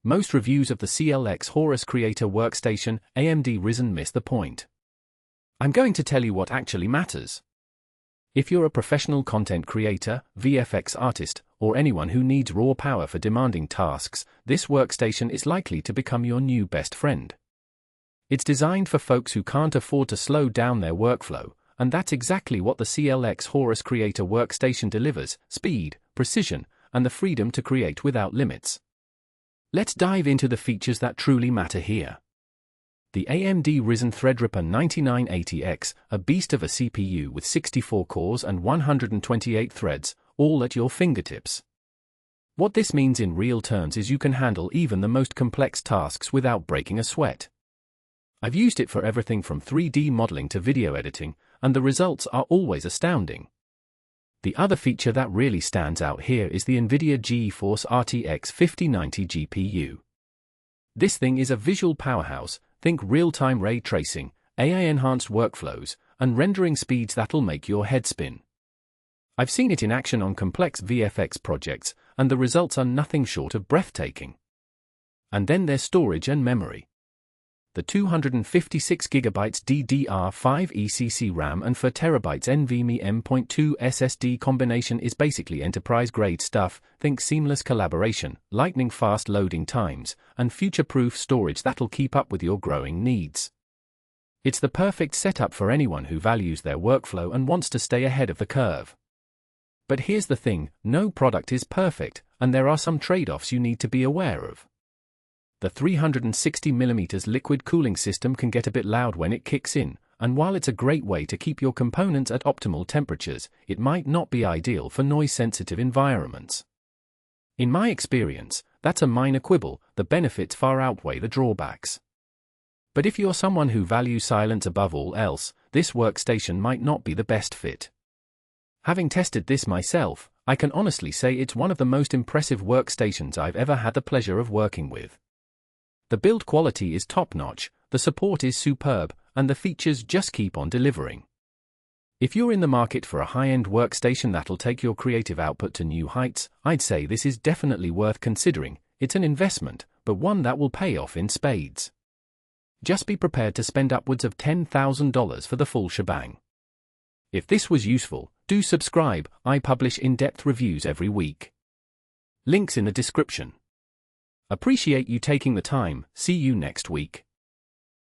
Most reviews of the CLX Horus Creator Workstation AMD Ryzen miss the point. I'm going to tell you what actually matters. If you're a professional content creator, VFX artist, or anyone who needs raw power for demanding tasks, this workstation is likely to become your new best friend. It's designed for folks who can't afford to slow down their workflow, and that's exactly what the CLX Horus Creator Workstation delivers: speed, precision, and the freedom to create without limits. Let's dive into the features that truly matter here. The AMD Ryzen Threadripper 9980X, a beast of a CPU with 64 cores and 128 threads, all at your fingertips. What this means in real terms is you can handle even the most complex tasks without breaking a sweat. I've used it for everything from 3D modeling to video editing, and the results are always astounding. The other feature that really stands out here is the NVIDIA GeForce RTX 5090 GPU. This thing is a visual powerhouse. Think real-time ray tracing, AI-enhanced workflows, and rendering speeds that'll make your head spin. I've seen it in action on complex VFX projects, and the results are nothing short of breathtaking. And then there's storage and memory. The 256GB DDR5 ECC RAM and 4TB NVMe M.2 SSD combination is basically enterprise-grade stuff. Think seamless collaboration, lightning-fast loading times, and future-proof storage that'll keep up with your growing needs. It's the perfect setup for anyone who values their workflow and wants to stay ahead of the curve. But here's the thing: no product is perfect, and there are some trade-offs you need to be aware of. The 360mm liquid cooling system can get a bit loud when it kicks in, and while it's a great way to keep your components at optimal temperatures, it might not be ideal for noise-sensitive environments. In my experience, that's a minor quibble. The benefits far outweigh the drawbacks. But if you're someone who values silence above all else, this workstation might not be the best fit. Having tested this myself, I can honestly say it's one of the most impressive workstations I've ever had the pleasure of working with. The build quality is top-notch, the support is superb, and the features just keep on delivering. If you're in the market for a high-end workstation that'll take your creative output to new heights, I'd say this is definitely worth considering. It's an investment, but one that will pay off in spades. Just be prepared to spend upwards of $10,000 for the full shebang. If this was useful, do subscribe. I publish in-depth reviews every week. Links in the description. Appreciate you taking the time. See you next week.